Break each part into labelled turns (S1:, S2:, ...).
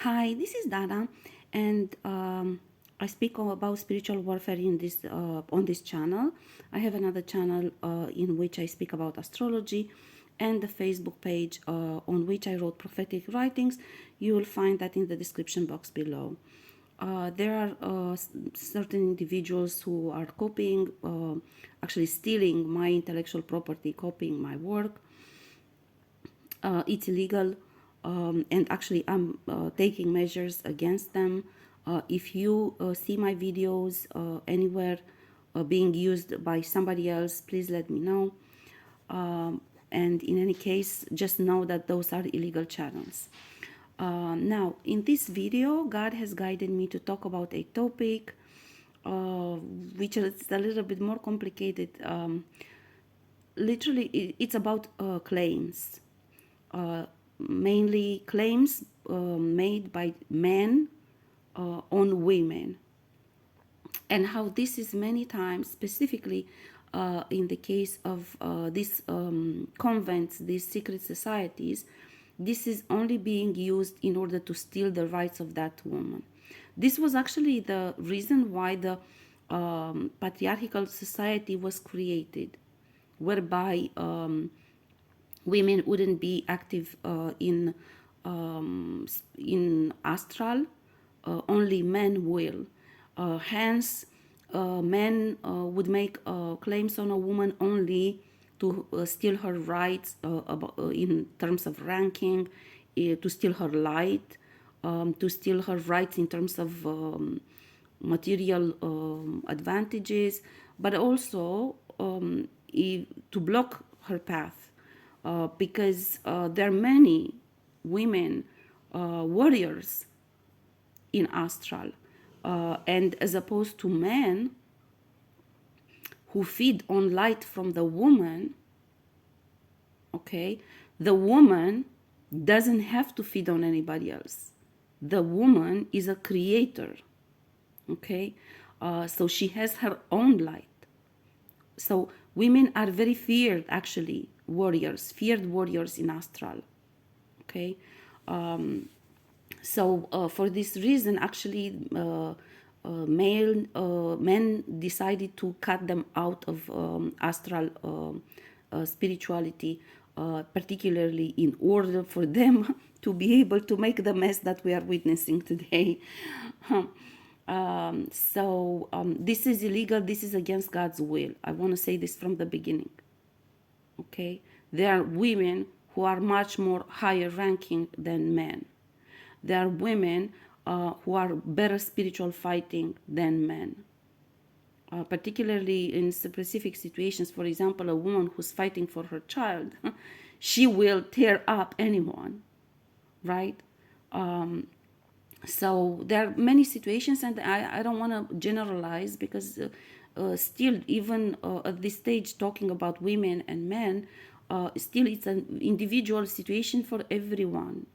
S1: Hi, this is Dana, and I speak about spiritual warfare in this on this channel. I have another channel in which I speak about astrology, and the Facebook page on which I wrote prophetic writings. You will find that in the description box below. There are certain individuals who are copying, actually stealing my intellectual property, copying my work. It's illegal, and actually I'm taking measures against them. If you see my videos anywhere being used by somebody else, please let me know. And in any case, just know that those are illegal channels. Now, in this video, God has guided me to talk about a topic which is a little bit more complicated. Literally, it's about claims. Mainly claims made by men on women, and how this is many times, specifically in the case of these convents, these secret societies, this is only being used in order to steal the rights of that woman. This was actually the reason why the patriarchal society was created, whereby women wouldn't be active in astral. Only men will. Hence, men would make claims on a woman only to steal her rights in terms of ranking, to steal her light, to steal her rights in terms of material advantages, but also to block her path, because there are many women warriors in astral, and as opposed to men who feed on light from the woman. Okay, the woman doesn't have to feed on anybody else. The woman is a creator. Okay, so she has her own light. So women are very feared, actually, feared warriors in astral. Okay, so for this reason, actually, men decided to cut them out of astral spirituality, particularly in order for them to be able to make the mess that we are witnessing today. This is illegal. This is against God's will. I want to say this from the beginning. Okay, there are women who are much more higher ranking than men. There are women who are better spiritual fighting than men. Particularly in specific situations, for example, a woman who's fighting for her child, she will tear up anyone, right? So there are many situations, and I don't want to generalize, because still, even at this stage, talking about women and men, still it's an individual situation for everyone.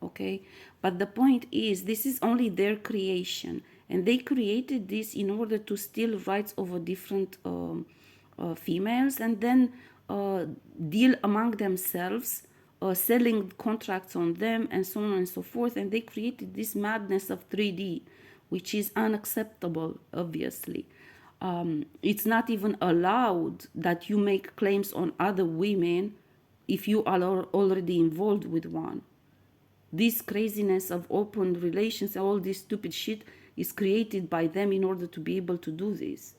S1: Okay, but the point is, this is only their creation, and they created this in order to steal rights over different females, and then deal among themselves, selling contracts on them, and so on and so forth. And they created this madness of 3D, which is unacceptable, obviously. It's not even allowed that you make claims on other women if you are already involved with one. This craziness of open relations, all this stupid shit, is created by them in order to be able to do this.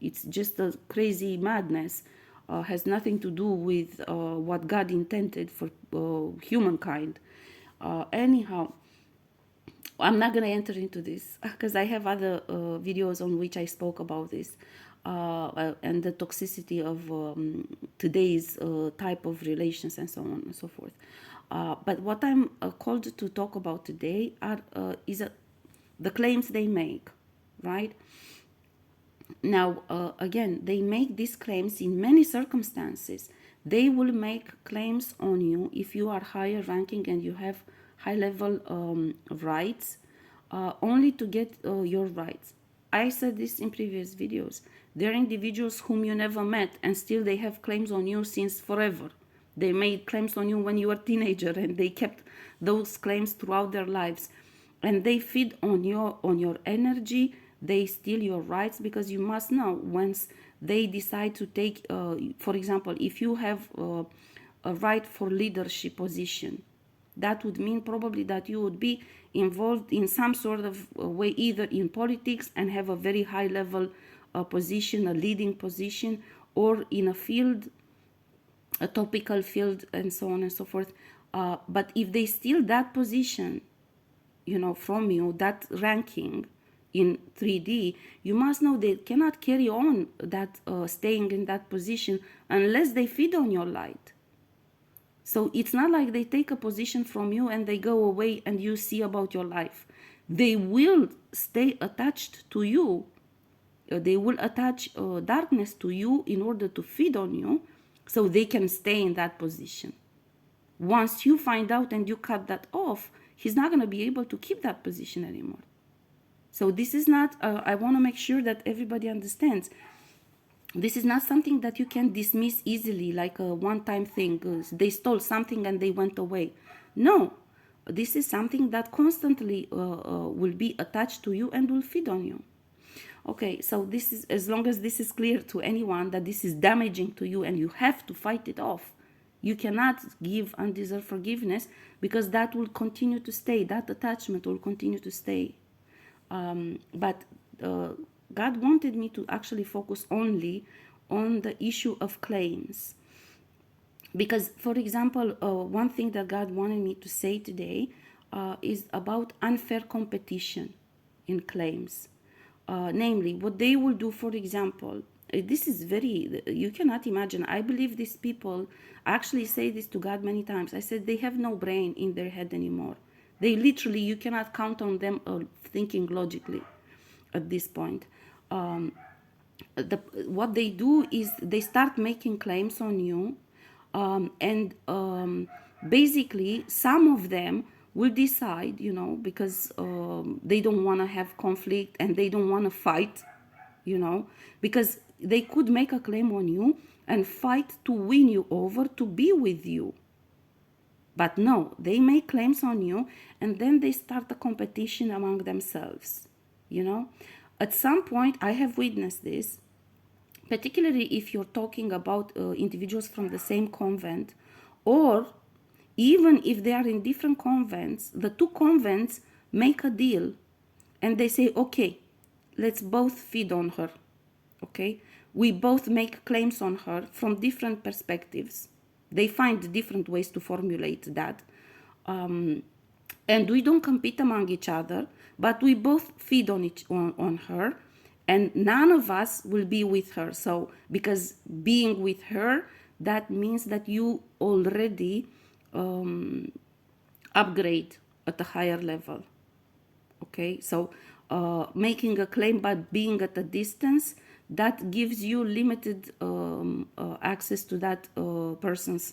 S1: It's just a crazy madness. Has nothing to do with what God intended for humankind. Anyhow, I'm not going to enter into this because I have other videos on which I spoke about this and the toxicity of today's type of relations and so on and so forth. But what I'm called to talk about today is the claims they make, right? Now, again, they make these claims in many circumstances. They will make claims on you if you are higher ranking and you have high level rights, only to get your rights. I said this in previous videos. There are individuals whom you never met, and still they have claims on you since forever. They made claims on you when you were a teenager, and they kept those claims throughout their lives. and they feed on your energy. They steal your rights, because you must know, once they decide to take, for example, if you have a right for leadership position, that would mean probably that you would be involved in some sort of way, either in politics and have a very high level position, a leading position, or in a field, a topical field, and so on and so forth. But if they steal that position, from you, that ranking in 3D, you must know they cannot carry on that staying in that position unless they feed on your light. So it's not like they take a position from you and they go away and you see about your life. They will stay attached to you. They will attach darkness to you in order to feed on you, so they can stay in that position. Once you find out and you cut that off, he's not going to be able to keep that position anymore. So this is not, I want to make sure that everybody understands, this is not something that you can dismiss easily, like a one-time thing. They stole something and they went away. No, this is something that constantly will be attached to you and will feed on you. Okay, so this is, as long as this is clear to anyone that this is damaging to you and you have to fight it off, you cannot give undeserved forgiveness, because that will continue to stay, that attachment will continue to stay. But God wanted me to actually focus only on the issue of claims. Because, for example, one thing that God wanted me to say today is about unfair competition in claims. Namely, what they will do, for example, this is very, you cannot imagine. I believe these people, I actually say this to God many times. I said they have no brain in their head anymore. They literally, you cannot count on them thinking logically at this point. What they do is they start making claims on you, and basically some of them will decide, because they don't want to have conflict and they don't want to fight, because they could make a claim on you and fight to win you over to be with you. But no, they make claims on you and then they start a competition among themselves, At some point, I have witnessed this, particularly if you're talking about individuals from the same convent, or even if they are in different convents, the two convents make a deal and they say, okay, let's both feed on her, okay? We both make claims on her from different perspectives. They find different ways to formulate that. And we don't compete among each other, but we both feed on her, and none of us will be with her. So, because being with her, that means that you already upgrade at a higher level. Okay, so making a claim but being at a distance, that gives you limited access to that person's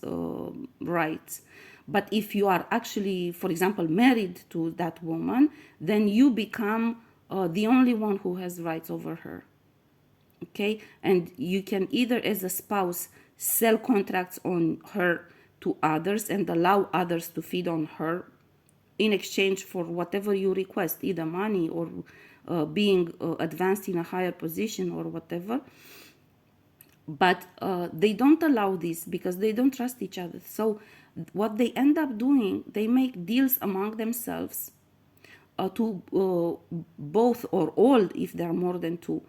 S1: rights. But if you are actually, for example, married to that woman, then you become the only one who has rights over her. Okay, and you can either, as a spouse, sell contracts on her to others and allow others to feed on her in exchange for whatever you request, either money or being advanced in a higher position or whatever. But they don't allow this because they don't trust each other. So what they end up doing, they make deals among themselves to both or all, if there are more than two,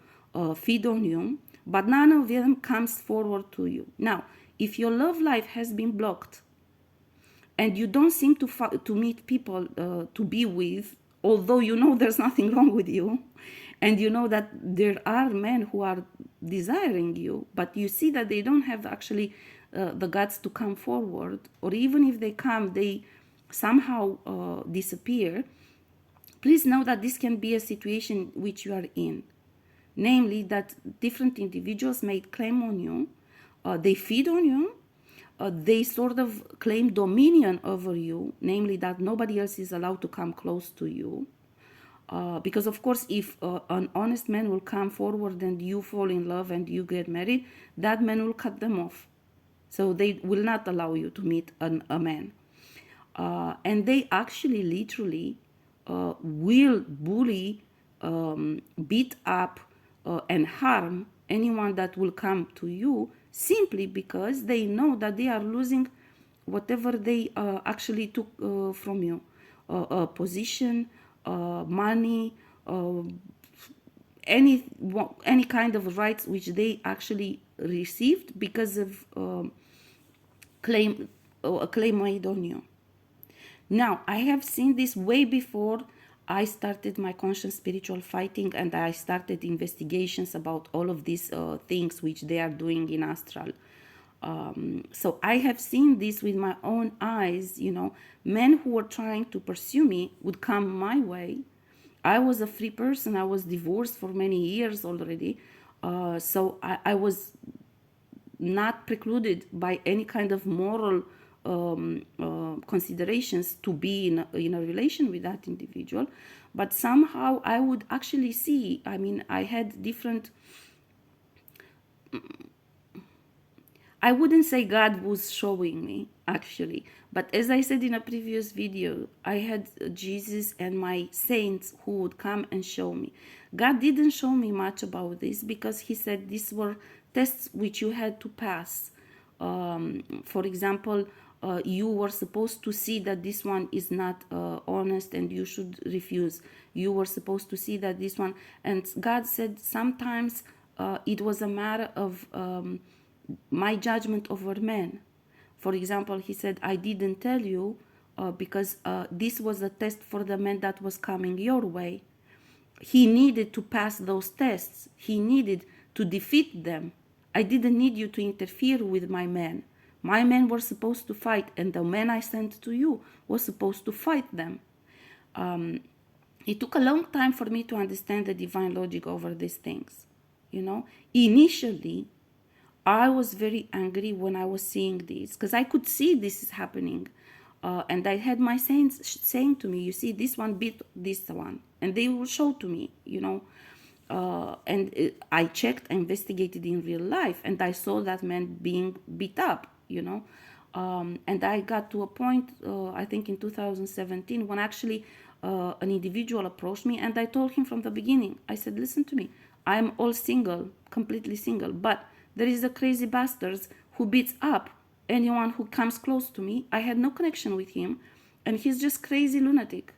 S1: feed on you, but none of them comes forward to you. Now, if your love life has been blocked and you don't seem to meet people to be with, although you know there's nothing wrong with you, and you know that there are men who are desiring you, but you see that they don't have actually the guts to come forward, or even if they come, they somehow disappear, please know that this can be a situation which you are in. Namely, that different individuals may claim on you, they feed on you, they sort of claim dominion over you, namely that nobody else is allowed to come close to you. Because of course, if an honest man will come forward and you fall in love and you get married, that man will cut them off. So they will not allow you to meet a man. And they actually literally will bully, beat up, and harm anyone that will come to you, simply because they know that they are losing whatever they actually took from you, position, money, any kind of rights which they actually received because of claim a claim made on you. Now, I have seen this way before I started my conscious spiritual fighting, and I started investigations about all of these things which they are doing in astral. So I have seen this with my own eyes. Men who were trying to pursue me would come my way. I was a free person. I was divorced for many years already. So I was not precluded by any kind of moral considerations to be in a relation with that individual. But somehow I would actually see, I had different, I wouldn't say God was showing me actually, but as I said in a previous video, I had Jesus and my saints who would come and show me. God didn't show me much about this because he said these were tests which you had to pass. For example, you were supposed to see that this one is not honest and you should refuse. You were supposed to see that this one, and God said sometimes it was a matter of my judgment over men. For example, he said, I didn't tell you because this was a test for the man that was coming your way. He needed to pass those tests. He needed to defeat them. I didn't need you to interfere with my men. My men were supposed to fight, and the men I sent to you was supposed to fight them. It took a long time for me to understand the divine logic over these things. Initially, I was very angry when I was seeing this because I could see this is happening. And I had my saints saying to me, you see, this one beat this one. And they will show to me, I checked, I investigated in real life, and I saw that man being beat up, and I got to a point, I think in 2017, when actually an individual approached me, and I told him from the beginning, I said, listen to me, I'm all single, completely single, but there is a crazy bastard who beats up anyone who comes close to me. I had no connection with him, and he's just crazy lunatic.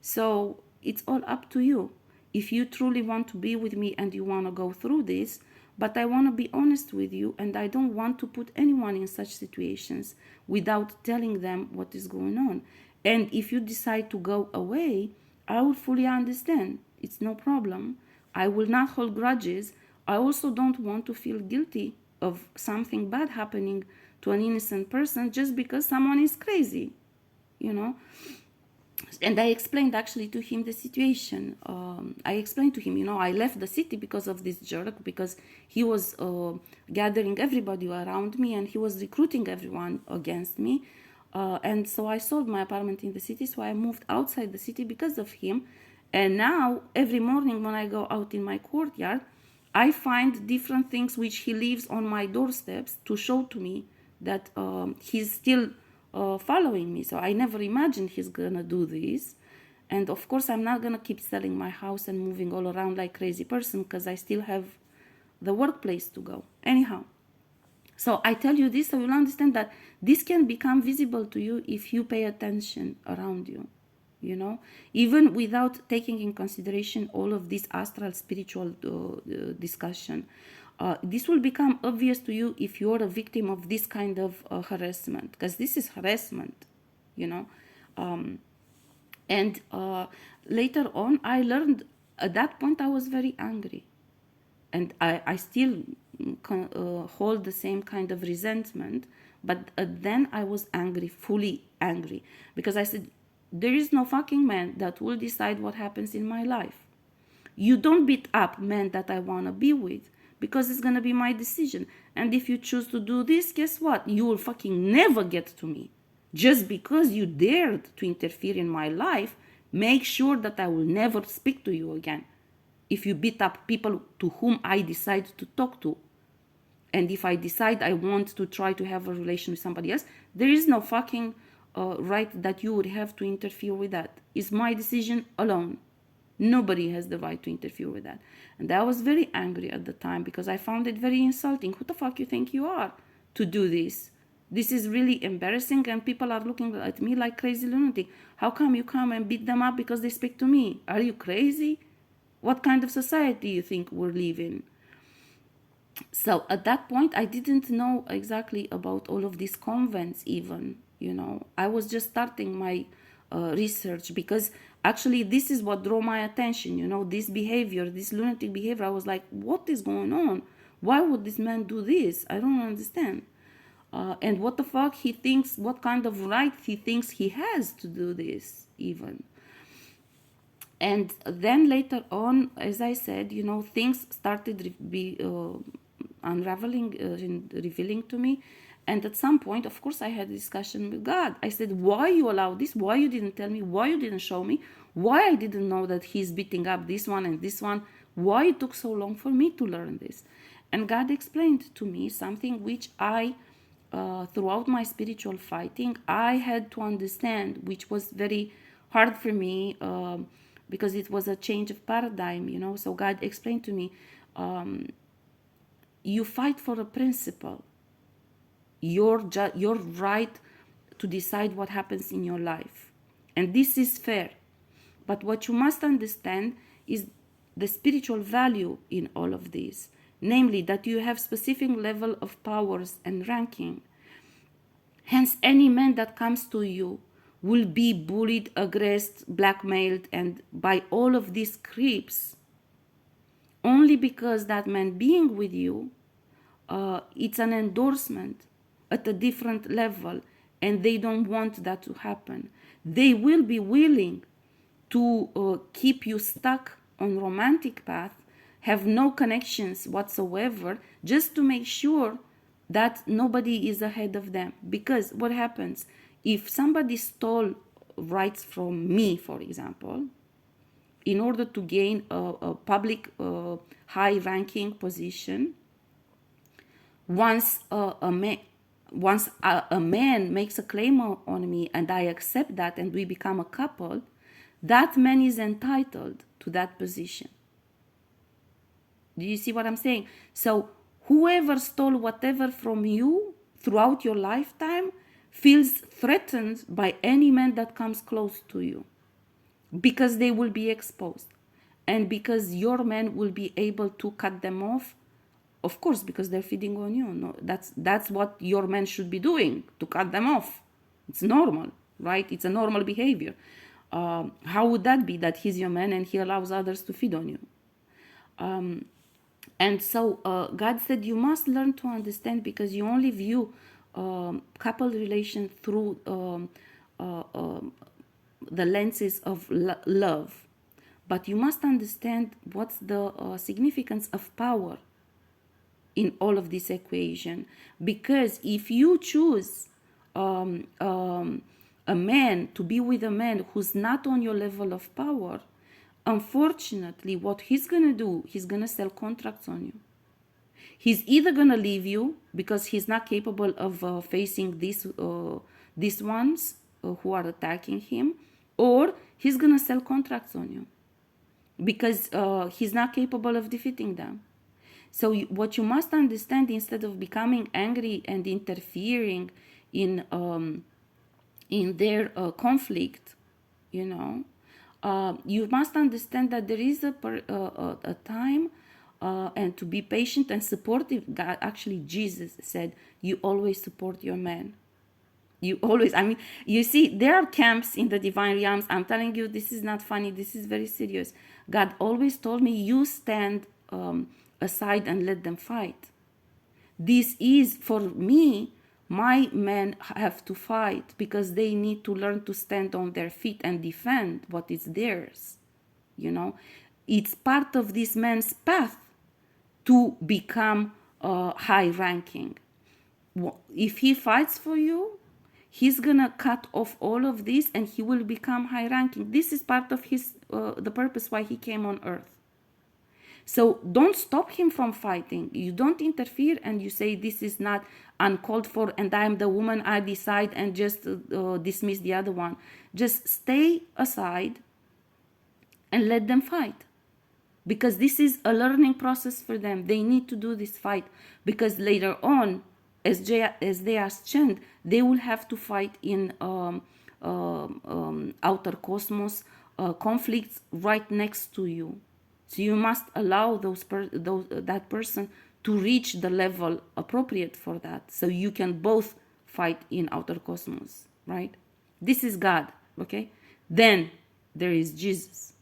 S1: So it's all up to you. If you truly want to be with me and you want to go through this, but I want to be honest with you, and I don't want to put anyone in such situations without telling them what is going on. And if you decide to go away, I will fully understand. It's no problem. I will not hold grudges. I also don't want to feel guilty of something bad happening to an innocent person just because someone is crazy, And I explained actually to him the situation. I explained to him, I left the city because of this jerk, because he was gathering everybody around me and he was recruiting everyone against me. And so I sold my apartment in the city, so I moved outside the city because of him. And now, every morning when I go out in my courtyard, I find different things which he leaves on my doorsteps to show to me that he's still following me. So I never imagined he's gonna do this. And of course, I'm not gonna keep selling my house and moving all around like crazy person because I still have the workplace to go. Anyhow, so I tell you this so you'll understand that this can become visible to you if you pay attention around you. Even without taking in consideration all of this astral spiritual discussion. This will become obvious to you if you're a victim of this kind of harassment, because this is harassment, and later on, I learned at that point I was very angry, and I still hold the same kind of resentment, but then I was angry, fully angry, because I said, there is no fucking man that will decide what happens in my life. You don't beat up men that I want to be with, because it's going to be my decision. And if you choose to do this, guess what? You will fucking never get to me. Just because you dared to interfere in my life, make sure that I will never speak to you again. If you beat up people to whom I decide to talk to, and if I decide I want to try to have a relation with somebody else, there is no fucking right that you would have to interfere with that. It's my decision alone. Nobody has the right to interfere with that. And I was very angry at the time because I found it very insulting. Who the fuck you think you are to do this? This is really embarrassing, and people are looking at me like crazy lunatic. How come you come and beat them up because they speak to me? Are you crazy? What kind of society you think we're living? So at that point, I didn't know exactly about all of these convents even, I was just starting my research, because actually this is what drew my attention, this behavior, this lunatic behavior. I was like, what is going on? Why would this man do this? I don't understand. And what the fuck he thinks, what kind of right he thinks he has to do this even. And then later on, as I said, things started unraveling and revealing to me. And at some point, of course, I had a discussion with God. I said, why you allow this? Why you didn't tell me? Why you didn't show me? Why I didn't know that he's beating up this one and this one? Why it took so long for me to learn this? And God explained to me something which throughout my spiritual fighting, I had to understand, which was very hard for me, because it was a change of paradigm, So God explained to me, you fight for a principle, your right to decide what happens in your life. And this is fair. But what you must understand is the spiritual value in all of this. Namely, that you have specific level of powers and ranking. Hence, any man that comes to you will be bullied, aggressed, blackmailed, and by all of these creeps, only because that man being with you, it's an endorsement at a different level, and they don't want that to happen. They will be willing to keep you stuck on romantic path, have no connections whatsoever, just to make sure that nobody is ahead of them. Because what happens if somebody stole rights from me, for example, in order to gain a public high-ranking position? Once a man makes a claim on me and I accept that and we become a couple, that man is entitled to that position. Do you see what I'm saying? So whoever stole whatever from you throughout your lifetime feels threatened by any man that comes close to you, because they will be exposed, and because your man will be able to cut them off. Of course, because they're feeding on you. No, that's what your man should be doing, to cut them off. It's normal, right? It's a normal behavior. How would that be that he's your man and he allows others to feed on you? And so God said, you must learn to understand, because you only view couple relation through the lenses of love. But you must understand what's the significance of power in all of this equation. Because if you choose a man to be with a man who's not on your level of power, unfortunately, what he's going to do, he's going to sell contracts on you. He's either going to leave you because he's not capable of facing these ones who are attacking him, or he's going to sell contracts on you because he's not capable of defeating them. So what you must understand, instead of becoming angry and interfering in their conflict, you must understand that there is a time, and to be patient and supportive. God, actually, Jesus said, you always support your man. You always, you see, there are camps in the divine realms. I'm telling you, this is not funny. This is very serious. God always told me, you stand aside and let them fight. This is, for me, my men have to fight because they need to learn to stand on their feet and defend what is theirs. It's part of this man's path to become high ranking. If he fights for you, he's gonna cut off all of this and he will become high ranking. This is part of his the purpose why he came on earth. So don't stop him from fighting. You don't interfere and you say, this is not, uncalled for, and I'm the woman, I decide and just dismiss the other one. Just stay aside and let them fight, because this is a learning process for them. They need to do this fight, because later on, as they ascend, they will have to fight in outer cosmos conflicts right next to you. So you must allow that person to reach the level appropriate for that, so you can both fight in outer cosmos, right? This is God, okay? Then there is Jesus.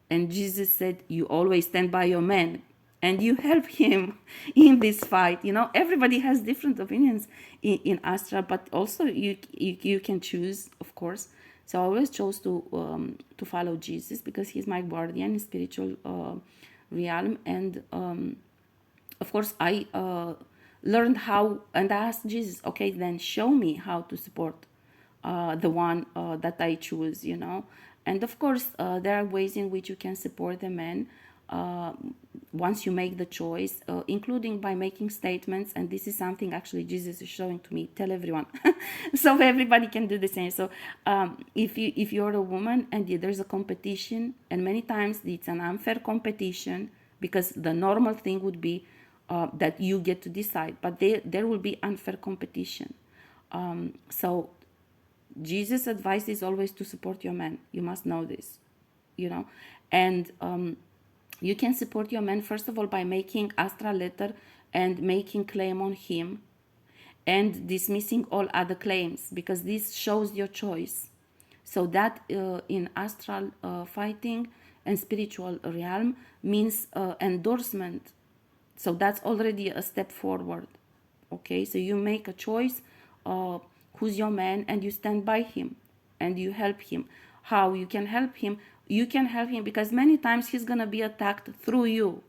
S1: And Jesus said, you always stand by your man and you help him in this fight. You know, everybody has different opinions in Astra, but also you can choose, of course. So I always chose to follow Jesus, because he's my guardian in spiritual realm. And of course, I learned how, and I asked Jesus, okay, then show me how to support the one that I choose, you know. And of course, there are ways in which you can support the man once you make the choice, including by making statements. And this is something actually Jesus is showing to me. Tell everyone, so everybody can do the same. So if you're a woman and there's a competition, and many times it's an unfair competition, because the normal thing would be that you get to decide, but there will be unfair competition. So Jesus' advice is always to support your man. You must know this, you know. And you can support your man, first of all, by making astral letter and making claim on him and dismissing all other claims, because this shows your choice. So that in astral fighting and spiritual realm means endorsement. So that's already a step forward. Okay, so you make a choice, who's your man, and you stand by him and you help him. How you can help him? You can help him because many times he's gonna be attacked through you.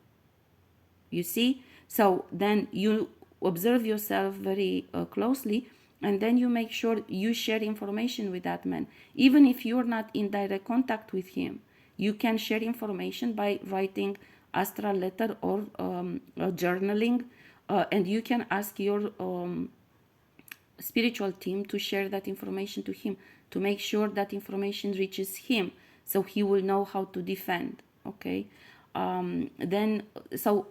S1: You see? So then you observe yourself very closely, and then you make sure you share information with that man. Even if you're not in direct contact with him, you can share information by writing astral letter or journaling, and you can ask your spiritual team to share that information to him, to make sure that information reaches him, so he will know how to defend. Okay, then so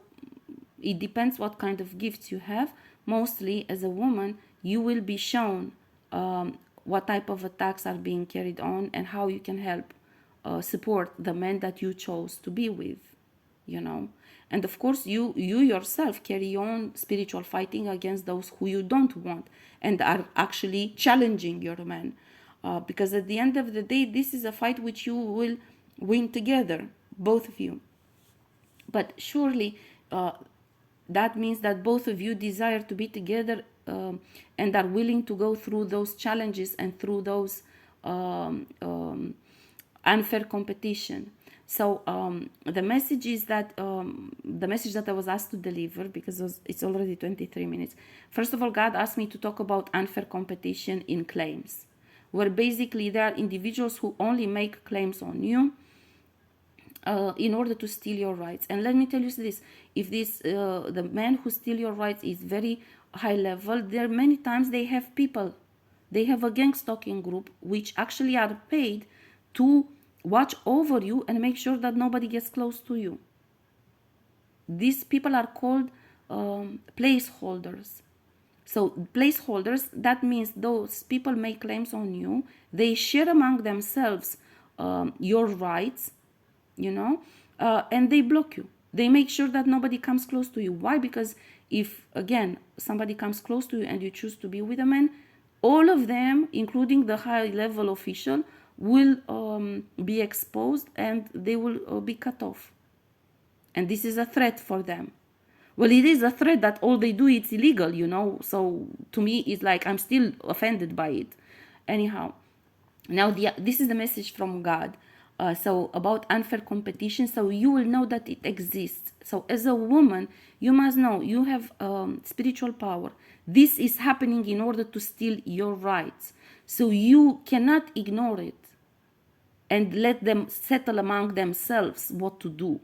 S1: it depends what kind of gifts you have. Mostly as a woman, you will be shown what type of attacks are being carried on and how you can help support the men that you chose to be with, you know. And of course, you yourself carry on spiritual fighting against those who you don't want and are actually challenging your men. Because at the end of the day, this is a fight which you will win together, both of you. But surely that means that both of you desire to be together and are willing to go through those challenges and through those unfair competition. So the message is that the message that I was asked to deliver, because it's already 23 minutes. First of all, God asked me to talk about unfair competition in claims, where basically there are individuals who only make claims on you in order to steal your rights. And let me tell you this: if the man who steal your rights is very high level, there many times they have people, they have a gang stalking group which actually are paid to watch over you and make sure that nobody gets close to you. These people are called placeholders. So placeholders, that means those people make claims on you, they share among themselves your rights, you know, and they block you. They make sure that nobody comes close to you. Why? Because if, again, somebody comes close to you and you choose to be with a man, all of them, including the high-level official, will be exposed and they will be cut off. And this is a threat for them. Well, it is a threat that all they do is illegal, you know. So to me, it's like I'm still offended by it. Anyhow, now this is the message from God. So about unfair competition, so you will know that it exists. So as a woman, you must know you have spiritual power. This is happening in order to steal your rights. So you cannot ignore it and let them settle among themselves what to do.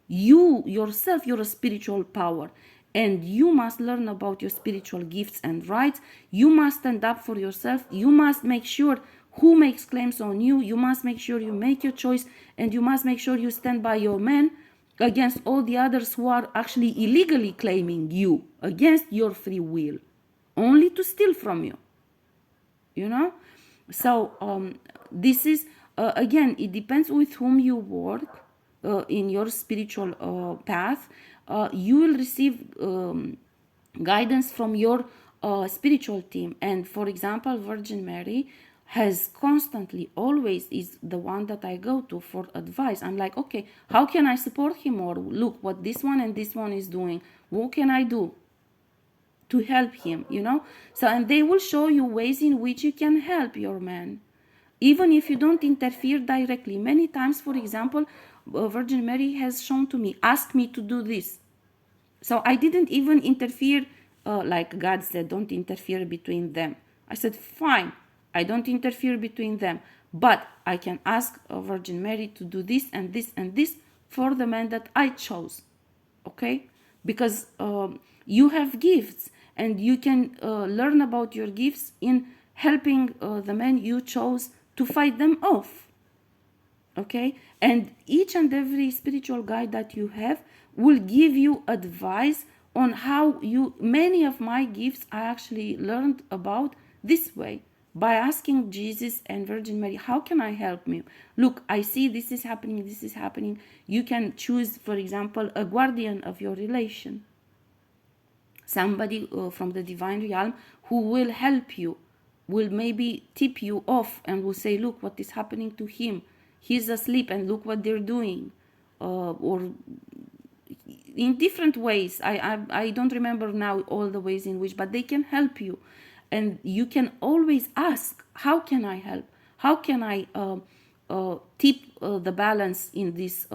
S1: You yourself, you're a spiritual power, And you must learn about your spiritual gifts and rights. You must stand up for yourself. You must make sure who makes claims on you. You must make sure you make your choice, and you must make sure you stand by your man against all the others who are actually illegally claiming you against your free will, only to steal from you. You know, so this is again, it depends with whom you work in your spiritual path. You will receive guidance from your spiritual team. And for example, Virgin Mary has constantly, always is the one that I go to for advice. I'm like, okay, how can I support him? Or look what this one and this one is doing, what can I do to help him, you know? So, and they will show you ways in which you can help your man, even if you don't interfere directly. Many times, for example, Virgin Mary has shown to me, ask me to do this. So I didn't even interfere, like God said, don't interfere between them. I said, fine, I don't interfere between them, but I can ask Virgin Mary to do this and this and this for the man that I chose, okay? Because you have gifts, and you can learn about your gifts in helping the man you chose to fight them off, okay? And each and every spiritual guide that you have will give you advice on how you, many of my gifts I actually learned about this way, by asking Jesus and Virgin Mary, how can I help me? Look, I see this is happening, this is happening. You can choose, for example, a guardian of your relation, somebody from the divine realm who will help you, will maybe tip you off and will say, look what is happening to him, he's asleep and look what they're doing, or in different ways. I don't remember now all the ways in which, but they can help you. And you can always ask, how can I help? How can I tip the balance in this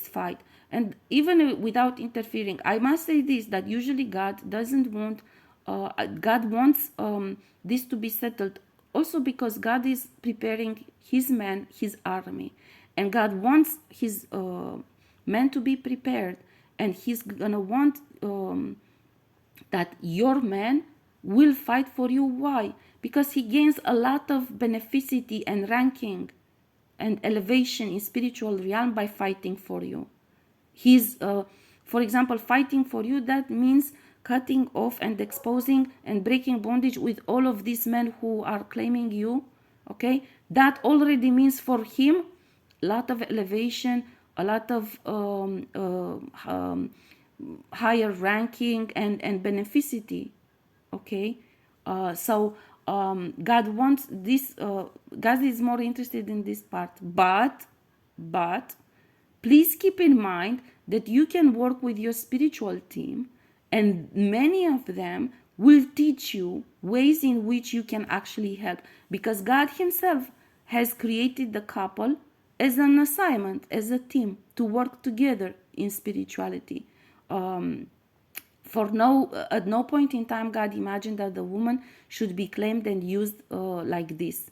S1: fight? And even without interfering, I must say this, that usually God doesn't want, God wants this to be settled also because God is preparing his men, his army. And God wants his men to be prepared. And he's gonna want that your man will fight for you. Why? Because he gains a lot of beneficity and ranking and elevation in spiritual realm by fighting for you. He's, for example, fighting for you, that means cutting off and exposing and breaking bondage with all of these men who are claiming you, okay? That already means for him a lot of elevation, a lot of higher ranking and beneficity, okay? So God wants this, God is more interested in this part, but please keep in mind that you can work with your spiritual team, and many of them will teach you ways in which you can actually help, because God himself has created the couple as an assignment, as a team, to work together in spirituality. At no point in time God imagined that the woman should be claimed and used like this.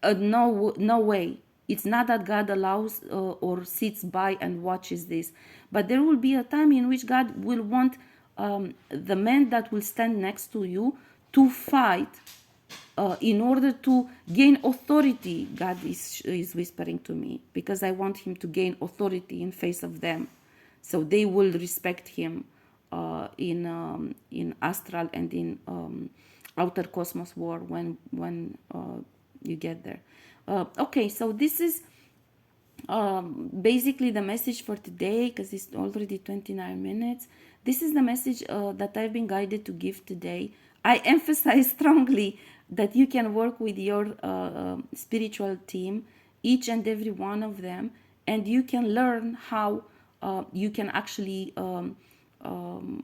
S1: No way. It's not that God allows or sits by and watches this, but there will be a time in which God will want the man that will stand next to you to fight in order to gain authority. God is whispering to me, because I want him to gain authority in face of them, so they will respect him in astral and in outer cosmos war when you get there. Okay, so this is basically the message for today, because it's already 29 minutes. This is the message that I've been guided to give today. I emphasize strongly that you can work with your spiritual team, each and every one of them, and you can learn how you can actually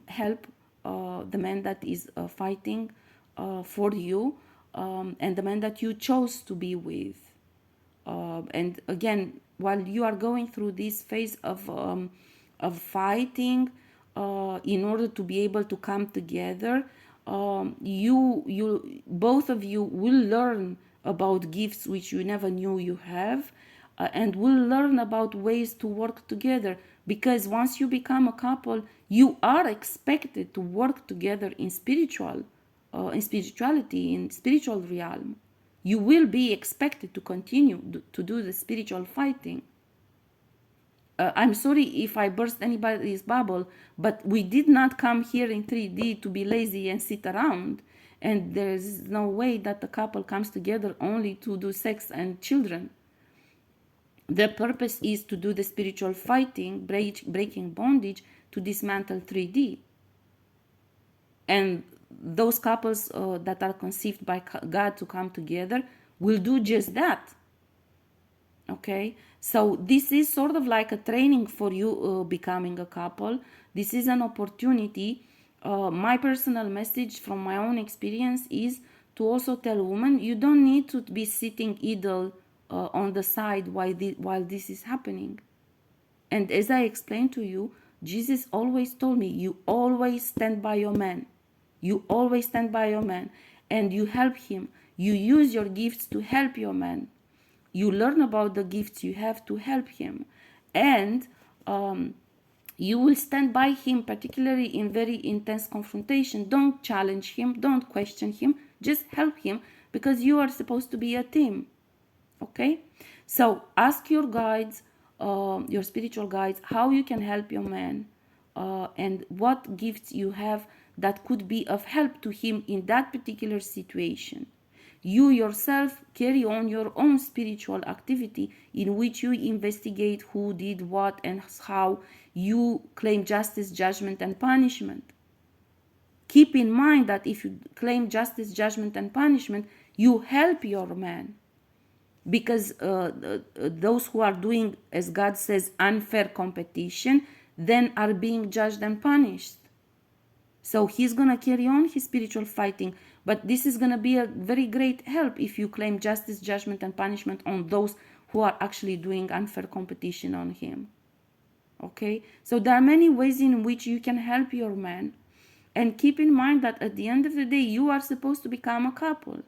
S1: help the man that is fighting for you, and the man that you chose to be with. And again, while you are going through this phase of fighting, in order to be able to come together, you both of you will learn about gifts which you never knew you have, and will learn about ways to work together, because once you become a couple, you are expected to work together in spirituality, in spiritual realm. You will be expected to continue to do the spiritual fighting. I'm sorry if I burst anybody's bubble, but we did not come here in 3D to be lazy and sit around. And there's no way that the couple comes together only to do sex and children. The purpose is to do the spiritual fighting, breaking bondage, to dismantle 3D. And those couples that are conceived by God to come together will do just that. Okay, so this is sort of like a training for you becoming a couple. This is an opportunity. My personal message from my own experience is to also tell women, you don't need to be sitting idle on the side while this is happening. And as I explained to you, Jesus always told me, you always stand by your man. You always stand by your man and you help him. You use your gifts to help your man. You learn about the gifts you have to help him. And you will stand by him, particularly in very intense confrontation. Don't challenge him. Don't question him. Just help him, because you are supposed to be a team. Okay? So ask your guides, your spiritual guides, how you can help your man, and what gifts you have that could be of help to him in that particular situation. You yourself carry on your own spiritual activity in which you investigate who did what and how. You claim justice, judgment, and punishment. Keep in mind that if you claim justice, judgment, and punishment, you help your man. Because those who are doing, as God says, unfair competition, then are being judged and punished. So he's going to carry on his spiritual fighting. But this is going to be a very great help if you claim justice, judgment, and punishment on those who are actually doing unfair competition on him. Okay? So there are many ways in which you can help your man. And keep in mind that at the end of the day, you are supposed to become a couple.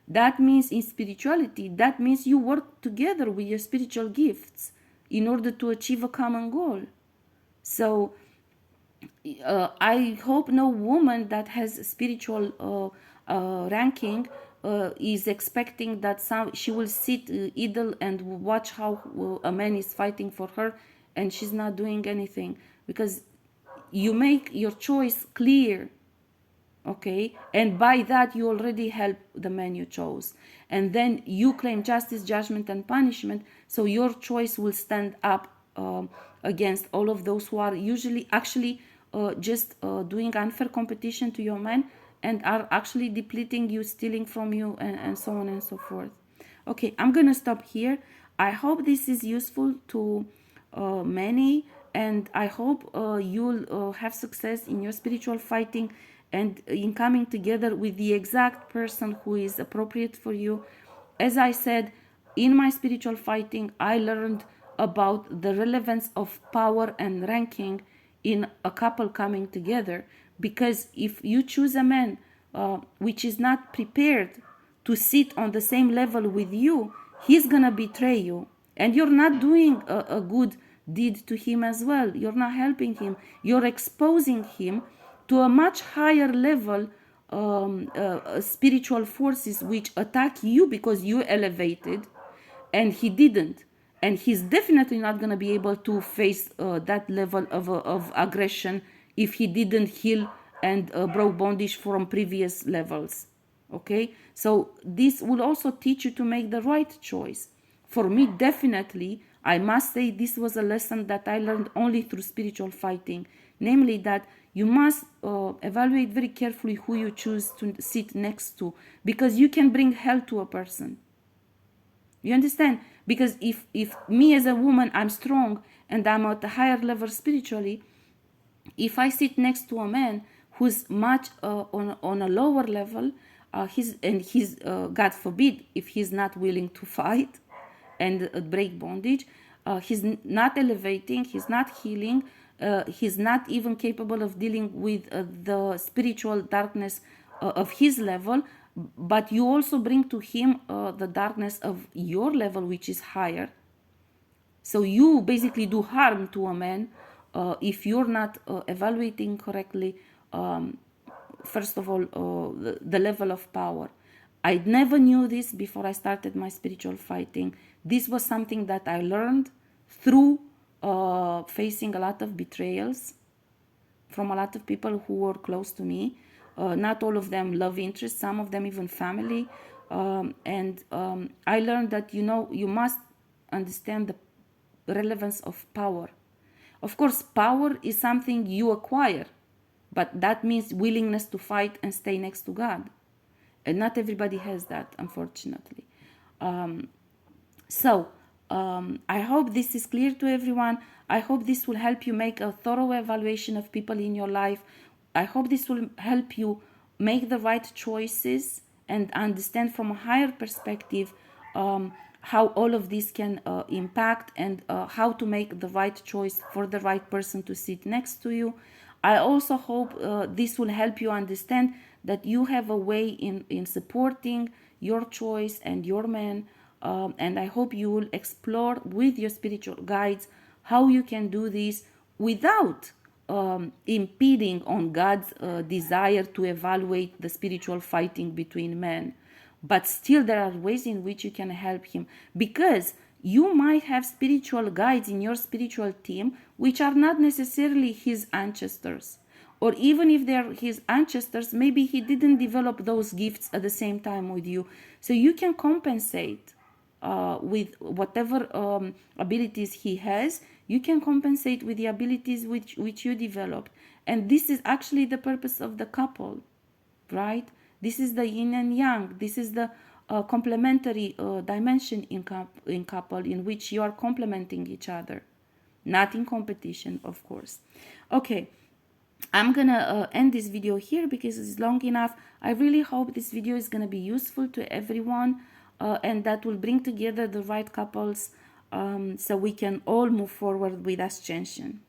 S1: That means in spirituality, that means you work together with your spiritual gifts in order to achieve a common goal. So I hope no woman that has spiritual ranking is expecting that she will sit idle and watch how a man is fighting for her and she's not doing anything, because you make your choice clear. Okay, and by that you already help the man you chose, and then you claim justice, judgment, and punishment, so your choice will stand up against all of those who are usually actually just doing unfair competition to your man and are actually depleting you, stealing from you, and so on and so forth. Okay, I'm gonna stop here. I hope this is useful to many, and I hope you'll have success in your spiritual fighting and in coming together with the exact person who is appropriate for you. As I said, in my spiritual fighting, I learned about the relevance of power and ranking in a couple coming together, because if you choose a man which is not prepared to sit on the same level with you, he's gonna betray you, and you're not doing a good deed to him as well. You're not helping him. You're exposing him to a much higher level spiritual forces which attack you because you elevated and he didn't, and he's definitely not going to be able to face that level of aggression if he didn't heal and broke bondage from previous levels. Okay, so this will also teach you to make the right choice. For me, definitely, I must say this was a lesson that I learned only through spiritual fighting, namely that you must evaluate very carefully who you choose to sit next to, because you can bring hell to a person. You understand? Because if me as a woman, I'm strong and I'm at a higher level spiritually, if I sit next to a man who's much on a lower level, he's God forbid if he's not willing to fight and break bondage, he's not elevating, he's not healing, he's not even capable of dealing with the spiritual darkness of his level, but you also bring to him the darkness of your level, which is higher. So you basically do harm to a man if you're not evaluating correctly, first of all, the level of power. I never knew this before I started my spiritual fighting. This was something that I learned through facing a lot of betrayals from a lot of people who were close to me. Not all of them love interest, some of them even family. And I learned that, you must understand the relevance of power. Of course, power is something you acquire, but that means willingness to fight and stay next to God. And not everybody has that, unfortunately. So I hope this is clear to everyone. I hope this will help you make a thorough evaluation of people in your life. I hope this will help you make the right choices and understand from a higher perspective how all of this can impact, and how to make the right choice for the right person to sit next to you. I also hope this will help you understand that you have a way in supporting your choice and your man. And I hope you will explore with your spiritual guides how you can do this without impeding on God's desire to evaluate the spiritual fighting between men. But still, there are ways in which you can help him, because you might have spiritual guides in your spiritual team which are not necessarily his ancestors. Or even if they're his ancestors, maybe he didn't develop those gifts at the same time with you. So you can compensate with whatever abilities he has. You can compensate with the abilities which you developed. And this is actually the purpose of the couple, right? This is the yin and yang. This is the complementary dimension in couple, in which you are complementing each other, not in competition, of course. Okay, I'm gonna end this video here because it's long enough. I really hope this video is gonna be useful to everyone, and that will bring together the right couples, so we can all move forward with ascension.